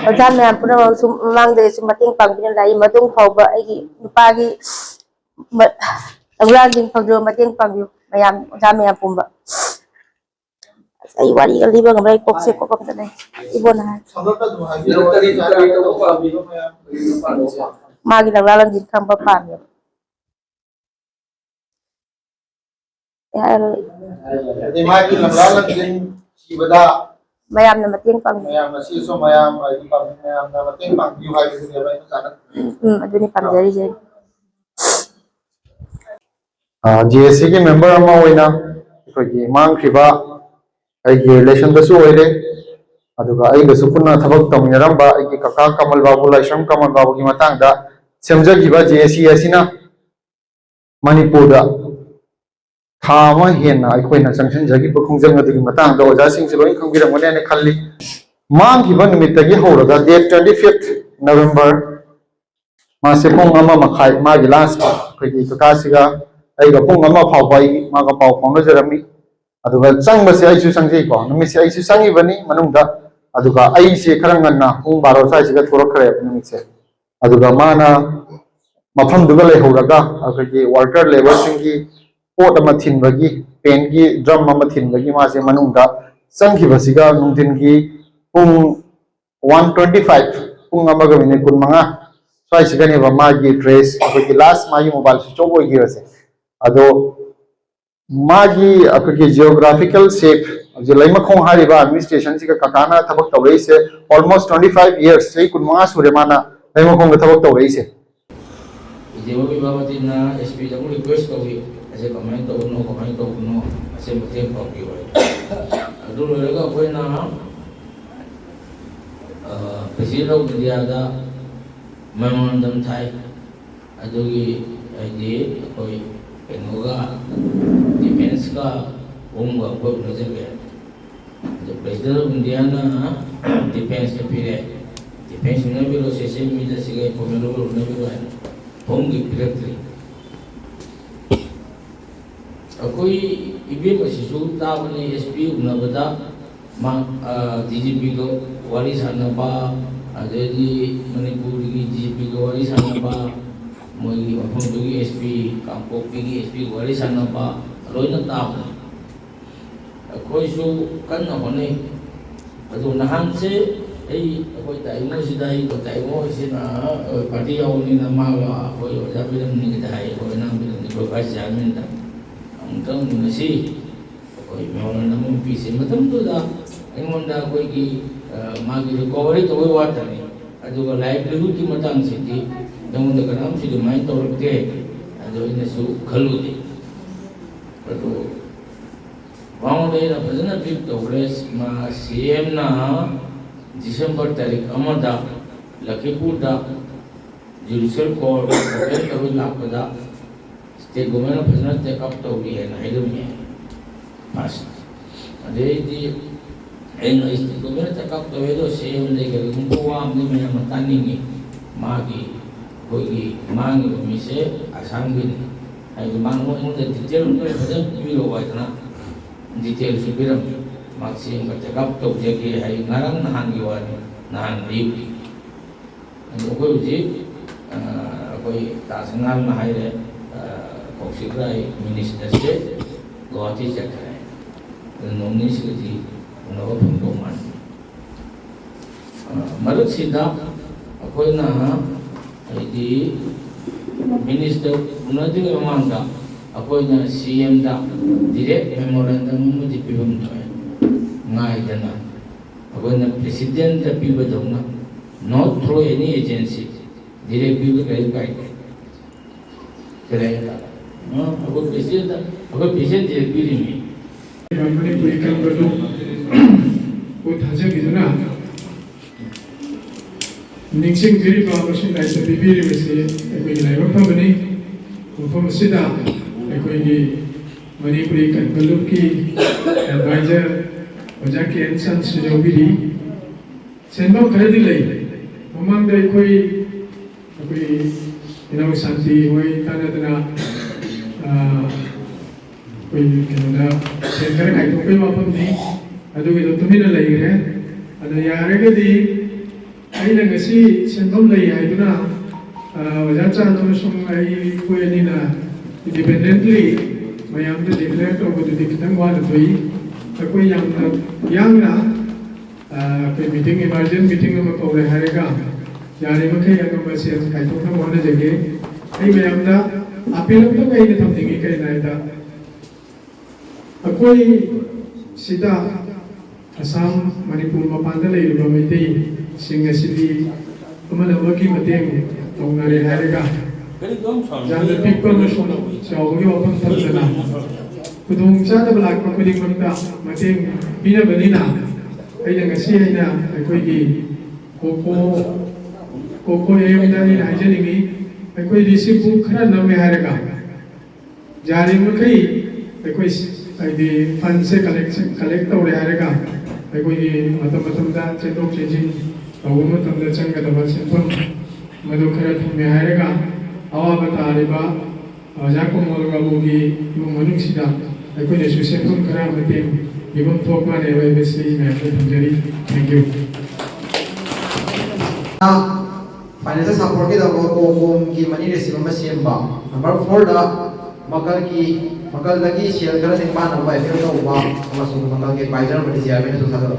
ꯑꯣꯖꯥ ꯃꯌꯥꯝ ꯄꯨꯝꯅꯃꯛ ꯁꯨꯝ ꯃꯃꯥꯡꯗꯁꯨ ꯃꯇꯦꯡ ꯄꯥꯡꯕꯤꯅ ꯂꯥꯛꯏ ꯃꯇꯨꯡ ꯐꯥꯎꯕ ꯑꯩꯒꯤ ꯅꯨꯄꯥꯒꯤ ꯑꯉꯥꯡꯁꯤꯡ ꯐꯪꯗꯕ ꯃꯇꯦꯡ ꯄꯥꯡꯕꯤꯌꯨ ꯃꯌꯥꯝ ꯑꯣꯖꯥ ꯃꯌꯥꯝ ꯄꯨꯝꯕ ꯑꯩ ꯋꯥꯔꯤꯒ ꯂꯤꯕ ꯉꯝꯕ ꯑꯩ ꯀꯣꯛꯁꯦ ꯀꯣꯛꯀꯝꯇꯅꯦ ꯏꯕꯣꯅ ꯍꯥꯏ ꯃꯥꯒꯤ ꯂꯝꯂꯥ ꯂꯝꯖꯤꯡ ꯈꯪꯕ ꯄꯥꯝꯃꯦꯕ मागी लंगला लंजिन सीबदा ꯃꯌꯥꯝꯅ ꯃꯇꯦꯡ ꯄꯥꯡꯕꯤꯌꯨ मयाम नसीसो मयाम आदि पाबी मयाम ना मतेंग पांगबियु हाइबसिने बाय जाना अदुनी पामजरीजे जीएससी के मेंबर अमा होइना अखोगी मांगखिबा अैगे रिलेशनदसु होइरे अदुगा अैगसु पुन्ना थबक तमिनरंबा अैगे कका कमल बाबू लाइसम कमल बाबू की मतांगदा सेमजगिबा जीएससी असिना मणिपुरदा था अमा हेन्ना अैखोइना चंगसिनजगिबा खोंजंग अदुगी मतांगदा ओजासिंगसे लोइ खंबिरंगनेने खल्ली मांगखिबा निमित्तगी हौरगा डेट 25 नवंबर मासे पुंग अमा मखाई मागी लास्ट अखोगी ककासिगा अैगा पुंग अमा फावबा मागा पाव फाउनजरमी अदुगा चंगबसे अैसु संगजेको नमिसे अैसु संगिबनी मनुंगदा अदुगा अैसे खरा ngन्ना पुंग 12 साइसिगा थोरखरे नमिसे अदुगा माना मफमदुगा लेहौरगा अखोगी वर्कर लेबर सिंगी पोट अमा थिनबगी पेनगी ड्रम अमा थिनबगी मासे मनुंगदा चंगखिबसिगा नुंदिनगी पुंग 125 पुंग अमागा मिनिट 15 स्वाइसिगनेबा मागी ड्रेस अखोगी लास्ट मागी मोबाइल स्विच ऑफ होगिरसे अदो मागी अखोगी जियोग्राफिकल सेफ जे लैमखों हारिबा एडमिनिस्ट्रेशन सिगा ककाना थबक तवरेसे ऑलमोस्ट 25 इयर्स से 15 सुरे माना लैमखों थबक तवरेसे जेबी बाबतीना एसपी जमु रिक्वेस्ट तवी असे कमेंट तवनो असे मतें पाबियो अदु लोरगा कोइना प्रेसिडेंट ऑफ इंडिया दा मेमोरेंडम थाई अदुगी आइदि कोई केनोगा डिफेंस का होंगा कोई नजर गया जो प्रेसिडेंट ऑफ इंडिया ना डिफेंस के फिरे डिफेंस ने भी लो सेशन में जैसे गए पोमेलो ने भी है होंगी फिरतरी कोई इबे मसिसु ताबने एसपी उनबदा मा डीजीपी को वाली सानबा अदेदी मणिपुर की डीजीपी को वाली सानबा मोगी मफमदुगी एसपी कांपोपी की एसपी वाली सानबा लोइना ताबने कोईसु कन्ना होने अदु नहान से एई कोई ताइमो सिदाई को ताइमो सिना पार्टी यावनी ना मावा कोई ओजा बिरम नि दाई कोई नाम बिरम नि को वाइस चेयरमैन ता अंतंग नसी कोई मेवना नमु पीसे मतम तो दा एमोंडा कोई की मागी रिकवरी तो कोई वात नहीं अदुगा लाइवलीहुड की मतंग सिटी दमुंदा कनाम सिदु माइन तोरते अदु इनसु खलुदे अदु वाउंडेना भजना बिप तोरेस मा सीएम ना दिसंबर तारीख अमदा लखीपुर दा जुडिशियल कोर्ट ओपन करू लापदा स्टेट गवर्नमेंट भजना चेकअप तौरी है नाइदम है फर्स्ट अदेदी एन स्टेट गवर्नमेंट चेकअप तौरे दो सीएम ने के गुंपो वाम ने मैं मतानिंगी मागी कोई मांगी मिसे आसाम भी आई मांगो इन डिटेल में भजन बिलो वाइतना डिटेल सुबिरम माक्सिम का चेकअप तो जेके है नरंग नहान की वानी नहान रीबी कोई जी कोई तासंगाल में है रे कौशिकराय मिनिस्टर से गुवाहाटी चेक है नोनी से जी उन्होंने फंडो मान मरुक सीधा कोई ना यदि मिनिस्टर उन्होंने जो मांगा अकोई ना सीएम दा डायरेक्ट मेमोरेंडम में दिपिबम तो है ngai dana agona president da people dona not through any agency direct people kai kai kereta no ago president direct biri mi company puri kan badu o thaje biduna ningsing biri ba machine lai se biri bese ekoi lai ba phamani o phamsida ekoi ni manipuri kan badu ki advisor ओजा के एंसन सुजोबिरी सेंबो खरेदी ले ममंग दे कोई इनो शांति होई ताना कोई केनोदा centre kai to pe mapam ni adu ge to tumina lai re adu yare ge di ꯑꯩꯅ ꯉꯁꯤ ꯁꯦꯟꯐꯝ ꯂꯩ ꯍꯥꯏꯗꯨꯅ ꯑꯣꯖꯥ ꯆꯥꯟ ꯑꯃꯁꯨꯡ ꯑꯩꯈꯣꯏ ꯑꯅꯤꯅ ꯏꯟꯗꯤꯄꯦꯟꯗꯦꯟꯠꯂꯤ ꯃꯌꯥꯝꯗ ꯗꯤꯀ꯭ꯂꯦꯌꯔ ꯇꯧꯕꯗꯨꯗꯤ ꯈꯤꯇꯪ ꯋꯥꯅ ꯊꯣꯛꯏ ꯑꯩꯈꯣꯏ ꯌꯥꯝꯅ ꯌꯥꯡꯅ ꯑꯩꯈꯣꯏ ꯃꯤꯇꯤꯡ ꯏꯃꯥꯔꯖꯦꯟ ꯃꯤꯇꯤꯡ ꯑꯃ ꯀꯧꯔꯦ ꯍꯥꯏꯔꯒ ꯌꯥꯔꯤꯃꯈꯩ ꯑꯉꯝꯕ ꯁꯦꯜ ꯀꯥꯏꯊꯣꯛꯅꯕ ꯍꯣꯠꯅꯖꯒꯦ ꯑꯩ ꯃꯌꯥꯝꯗ ꯑꯄꯤꯜ ꯑꯃꯇꯪ ꯑꯩꯅ ꯊꯝꯅꯤꯡꯉꯤ ꯀꯩꯅꯣ ꯍꯥꯏꯕꯗ ꯑꯩꯈꯣꯏ ꯁꯤꯗ ꯑꯁꯥꯝ ꯃꯅꯤꯄꯨꯔ ꯃꯄꯥꯟꯗ ꯂꯩꯔꯤꯕ ꯃꯩꯇꯩꯁꯤꯡ ꯑꯁꯤꯗꯤ ꯑꯃꯅ ꯑꯃꯒꯤ ꯃꯇꯦꯡ ꯇꯧꯅꯔꯦ ꯍꯥꯏꯔꯒ ꯌꯥꯝꯅ ꯄꯤꯛꯄ ꯑꯃꯁꯨꯡ ꯆꯥꯎꯕꯒꯤ ꯋꯥꯐꯝ ꯊꯝꯗꯅ ꯈꯨꯗꯣꯡꯆꯥꯗꯕ ꯂꯥꯛꯄ ꯈꯨꯗꯤꯡꯃꯛꯇ ꯃꯇꯦꯡ ꯄꯤꯅꯕꯅꯤꯅ ꯑꯩꯅ ꯉꯁꯤ ꯑꯩꯈꯣꯏꯒꯤ ꯀꯣꯀꯣ ꯑꯦꯝꯗ ꯑꯩꯅ ꯍꯥꯏꯖꯅꯤꯡꯉꯤ ꯑꯩꯈꯣꯏꯗꯤ ꯁꯤꯕꯨ ꯈꯔ ꯅꯝꯃꯦ ꯍꯥꯏꯔꯒ ꯌꯥꯔꯤꯃꯈꯩ ꯑꯩꯈꯣꯏ ꯍꯥꯏꯗꯤ ꯐꯟꯁꯦ ꯀꯂꯦꯛ ꯇꯧꯔꯦ ꯍꯥꯏꯔꯒ ꯑꯩꯈꯣꯏꯒꯤ ꯃꯇꯝ ꯃꯇꯝꯗ ꯆꯦꯟꯊꯣꯛ ꯆꯦꯟꯁꯤꯟ ꯇꯧꯕ ꯃꯇꯝꯗ ꯆꯪꯒꯗꯕ ꯁꯦꯟꯐꯝ ꯃꯗꯨ ꯈꯔ ꯊꯝꯃꯦ ꯍꯥꯏꯔꯒ ꯑꯋꯥꯕ ꯇꯥꯔꯤꯕ ꯑꯣꯖꯥ ꯀꯣꯃꯣꯜ ꯕꯥꯕꯨꯒꯤ ꯏꯃꯨꯡ ꯃꯅꯨꯡꯁꯤꯗ ꯑꯩꯈꯣꯏꯅꯁꯨ ꯁꯦꯟꯐꯝ ꯈꯔ ꯃꯇꯦꯡ ꯄꯤꯐꯝ ꯊꯣꯛꯄꯅꯦꯕ ꯍꯥꯏꯕꯁꯤ ꯃꯌꯥꯝꯗ ꯊꯝꯖꯔꯤ ꯊꯦꯡꯛ ꯌꯨ फाइनेंशियल सपोर्ट की ओम की मनी रिसीव में सेम्बा नंबर 4 दा मकल लगी शेयर कर निमान नंबर एफएल का उबा मकल के बाइजर बड़ी जिया में सुधा कर